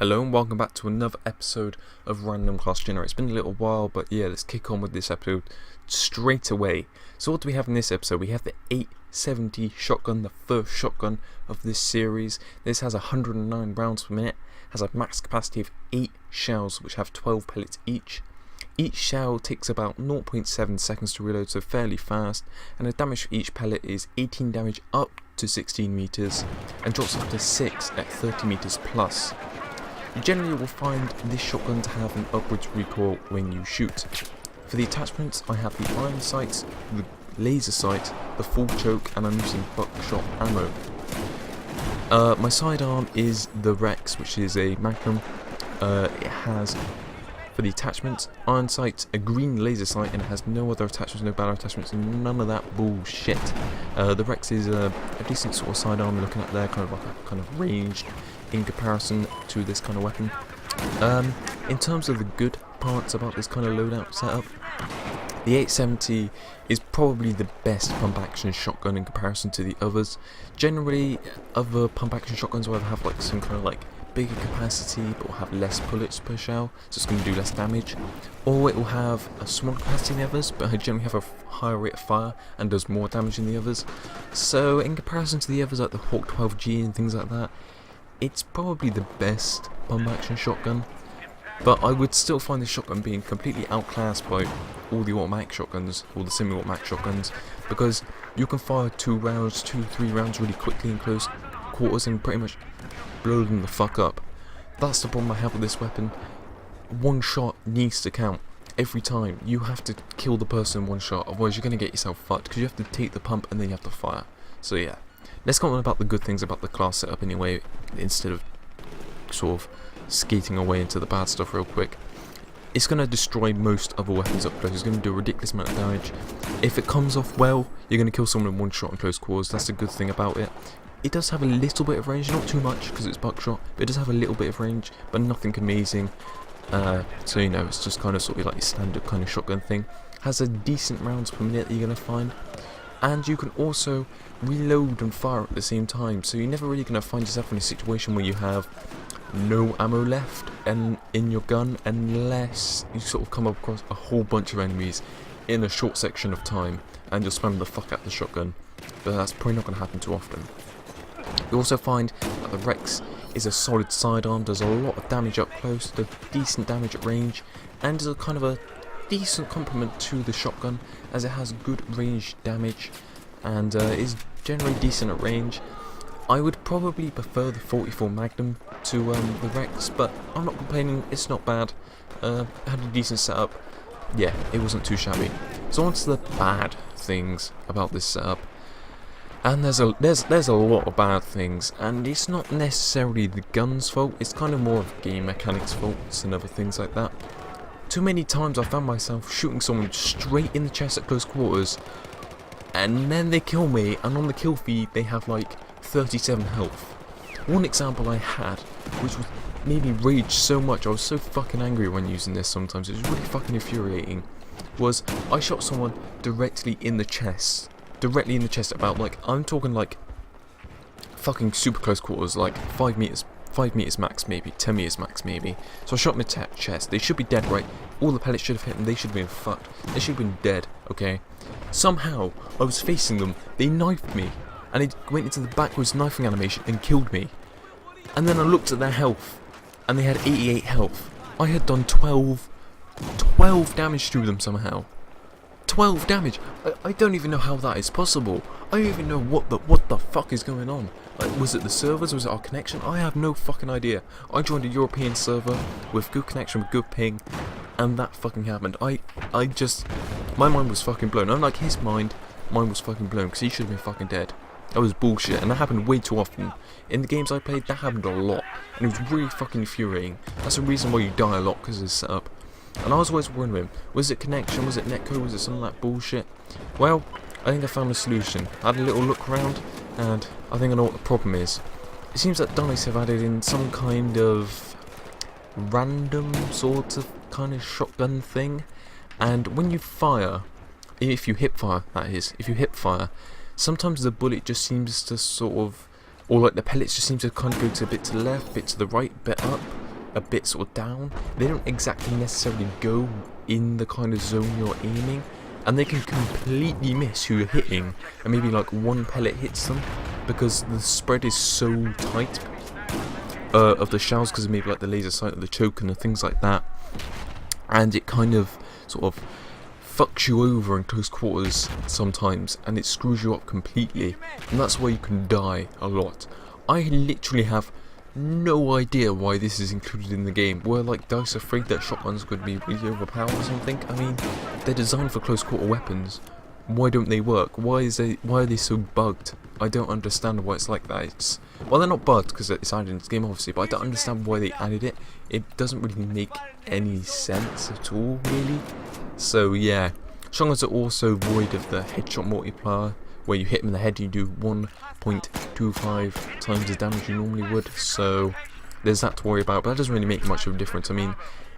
Hello and welcome back to another episode of Random Class Generator. It's been a little while, but yeah, let's kick on with this episode straight away. So what do we have in this episode? We have the 870 shotgun, the first shotgun of this series. This has 109 rounds per minute, has a max capacity of 8 shells which have 12 pellets each. Each shell takes about 0.7 seconds to reload, so fairly fast, and the damage for each pellet is 18 damage up to 16 meters and drops up to 6 at 30 meters plus. You generally will find this shotgun to have an upwards recoil when you shoot. For the attachments, I have the iron sights, the laser sight, the full choke, and I'm using buckshot ammo. My sidearm is the Rex, which is a Magnum. It has, for the attachments, iron sights, a green laser sight, and it has no other attachments, no battle attachments, and none of that bullshit. The Rex is a decent sort of sidearm you're looking at there, kind of like a kind of ranged in comparison to this kind of weapon. In terms of the good parts about this kind of loadout setup, the 870 is probably the best pump action shotgun in comparison to the others. Generally, other pump action shotguns will have like some kind of like bigger capacity but will have less bullets per shell, so it's going to do less damage, or it will have a smaller capacity than the others but generally have a higher rate of fire and does more damage than the others. So in comparison to the others like the Hawk 12G and things like that, it's probably the best pump action shotgun, but I would still find this shotgun being completely outclassed by all the automatic shotguns, or the semi-automatic shotguns, because you can fire 3 rounds really quickly in close quarters and pretty much blow them the fuck up. That's the problem I have with this weapon. One shot needs to count every time. You have to kill the person in one shot, otherwise you're going to get yourself fucked, because you have to take the pump and then you have to fire. So yeah. Let's go on about the good things about the class setup anyway, instead of sort of skating away into the bad stuff real quick. It's going to destroy most other weapons up close. It's going to do a ridiculous amount of damage. If it comes off well, you're going to kill someone in one shot in close quarters. That's the good thing about it. It does have a little bit of range, not too much because it's buckshot, but it does have a little bit of range, but nothing amazing. So you know, it's just kind of sort of like your standard kind of shotgun thing. Has a decent rounds per minute that you're going to find. And you can also reload and fire at the same time, so you're never really going to find yourself in a situation where you have no ammo left in your gun, unless you sort of come across a whole bunch of enemies in a short section of time and just spam the fuck out of the shotgun, but that's probably not going to happen too often. You also find that the Rex is a solid sidearm, does a lot of damage up close, does decent damage at range, and is a kind of a decent complement to the shotgun, as it has good range damage and is generally decent at range. I would probably prefer the 44 Magnum to the Rex, but I'm not complaining, it's not bad. Had a decent setup. Yeah, it wasn't too shabby. So on to the bad things about this setup. And there's a lot of bad things, and it's not necessarily the gun's fault, it's kind of more of game mechanics faults and other things like that. Too many times I found myself shooting someone straight in the chest at close quarters, and then they kill me, and on the kill feed they have like 37 health. One example I had, which was made me rage so much, I was so fucking angry when using this sometimes, it was really fucking infuriating, was I shot someone directly in the chest about like, I'm talking like fucking super close quarters, like 5 meters max maybe, 10 meters max maybe. So I shot them in the chest. They should be dead, right? All the pellets should have hit them. They should have been fucked. They should have been dead, okay? Somehow, I was facing them. They knifed me. And they went into the backwards knifing animation and killed me. And then I looked at their health. And they had 88 health. I had done 12 damage to them somehow. 12 damage. I don't even know how that is possible. I don't even know what the fuck is going on. Like, was it the servers? Was it our connection? I have no fucking idea. I joined a European server with good connection, with good ping, and that fucking happened. I just, my mind was fucking blown. Unlike his mind, mine was fucking blown because he should have been fucking dead. That was bullshit, and that happened way too often. In the games I played, that happened a lot, and it was really fucking infuriating. That's the reason why you die a lot, because of this setup. And I was always wondering, was it connection, was it netcode, was it something like bullshit? Well, I think I found a solution. I had a little look around, and I think I know what the problem is. It seems that DICE have added in some kind of random sort of kind of shotgun thing, and when you fire, if you hip fire, that is, if you hip fire, sometimes the bullet just seems to sort of, or like the pellets just seem to kind of go to a bit to the left, bit to the right, bit up, a bit sort of down. They don't exactly necessarily go in the kind of zone you're aiming, and they can completely miss who you're hitting, and maybe like one pellet hits them because the spread is so tight of the shells, because of maybe like the laser sight of the choke and the things like that, and it kind of sort of fucks you over in close quarters sometimes, and it screws you up completely, and that's why you can die a lot. I literally have no idea why this is included in the game. Were like DICE afraid that shotguns could be really overpowered or something? I mean, they're designed for close quarter weapons. Why don't they work? Why are they so bugged? I don't understand why it's like that. Well, they're not bugged because it's added into the game, obviously, but I don't understand why they added it. It doesn't really make any sense at all, really. So yeah, shotguns are also void of the headshot multiplier, where you hit them in the head and you do 1.25 times the damage you normally would. So there's that to worry about, but that doesn't really make much of a difference. I mean,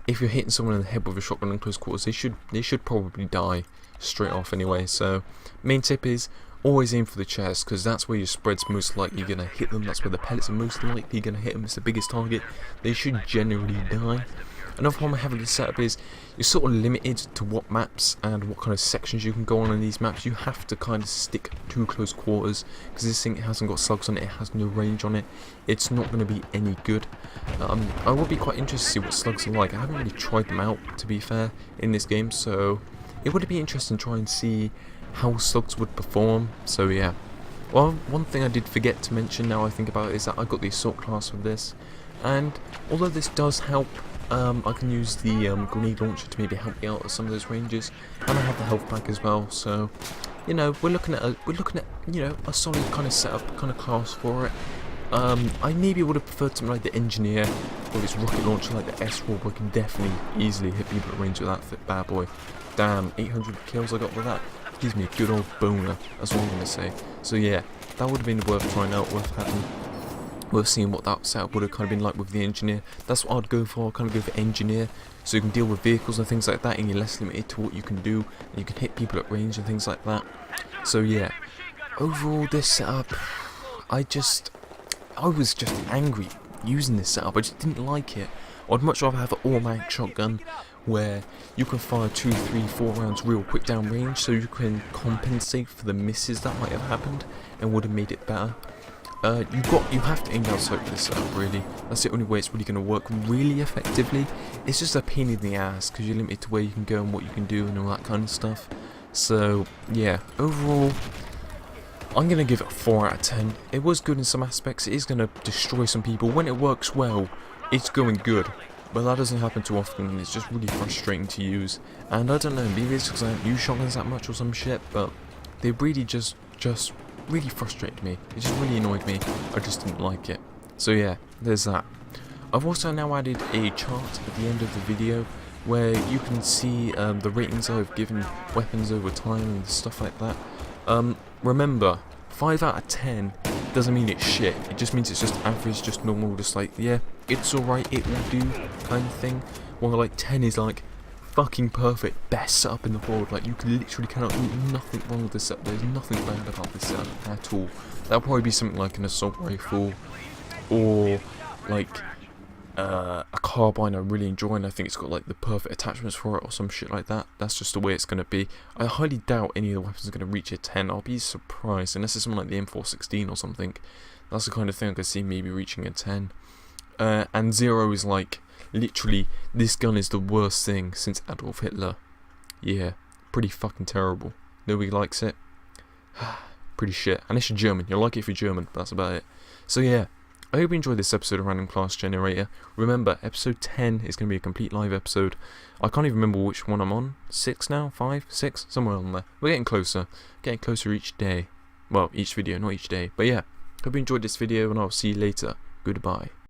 if you're hitting someone in the head with a shotgun in close quarters, they should probably die straight off anyway. So main tip is always aim for the chest, because that's where your spread's most likely going to hit them. That's where the pellets are most likely going to hit them. It's the biggest target. They should generally die. Another problem I have with this setup is you're sort of limited to what maps and what kind of sections you can go on in these maps. You have to kind of stick to close quarters, because this thing hasn't got slugs on it, it has no range on it. It's not going to be any good. I will be quite interested to see what slugs are like. I haven't really tried them out, to be fair, in this game, so it would be interesting to try and see how slugs would perform. So yeah. Well, one thing I did forget to mention now I think about it is that I got the assault class with this, and although this does help, I can use the grenade launcher to maybe help me out at some of those ranges, and I have the health pack as well. So, you know, we're looking at you know, a solid kind of setup, kind of class for it. I maybe would have preferred something like the engineer or this rocket launcher like the S4, but I can definitely easily hit people at range with that bad boy. Damn, 800 kills I got with that. Gives me a good old boner. That's what I'm gonna say. So yeah, that would have been worth trying out, worth having. Worth seeing what that setup would have kind of been like with the engineer. That's what I'd go for. I'd kind of go for engineer, so you can deal with vehicles and things like that, and you're less limited to what you can do, and you can hit people at range and things like that. So yeah, overall this setup, I was just angry using this setup. I just didn't like it. I'd much rather have an automatic shotgun where you can fire 2, 3, 4 rounds real quick down range, so you can compensate for the misses that might have happened and would have made it better. You have to aim down sight with this setup, really. That's the only way it's really going to work really effectively. It's just a pain in the ass because you're limited to where you can go and what you can do and all that kind of stuff. So yeah, overall, I'm going to give it a 4 out of 10. It was good in some aspects. It is going to destroy some people. When it works well, it's going good. But that doesn't happen too often, and it's just really frustrating to use. And I don't know, maybe it's because I don't use shotguns that much or some shit, but they really just really frustrated me. It just really annoyed me. I just didn't like it. So yeah, there's that. I've also now added a chart at the end of the video where you can see the ratings I've given weapons over time and stuff like that. Remember, 5 out of 10 doesn't mean it's shit. It just means it's just average, just normal, just like, yeah, it's alright, it will do kind of thing. While like 10 is like fucking perfect, best setup in the world. Like, you literally cannot do nothing wrong with this setup. There's nothing bad about this setup at all. That'll probably be something like an assault rifle, or like a carbine I really enjoy, and I think it's got like the perfect attachments for it or some shit like that. That's just the way it's going to be. I highly doubt any of the weapons are going to reach a 10. I'll be surprised, unless it's something like the M416 or something. That's the kind of thing I could see maybe reaching a 10. And 0 is like, literally, this gun is the worst thing since Adolf Hitler. Yeah, pretty fucking terrible. Nobody likes it. Pretty shit. Unless you're German. You'll like it if you're German, but that's about it. So yeah, I hope you enjoyed this episode of Random Class Generator. Remember, episode 10 is going to be a complete live episode. I can't even remember which one I'm on. 6 now? 5? 6? Somewhere on there. We're getting closer. Getting closer each day. Well, each video, not each day. But yeah, hope you enjoyed this video, and I'll see you later. Goodbye.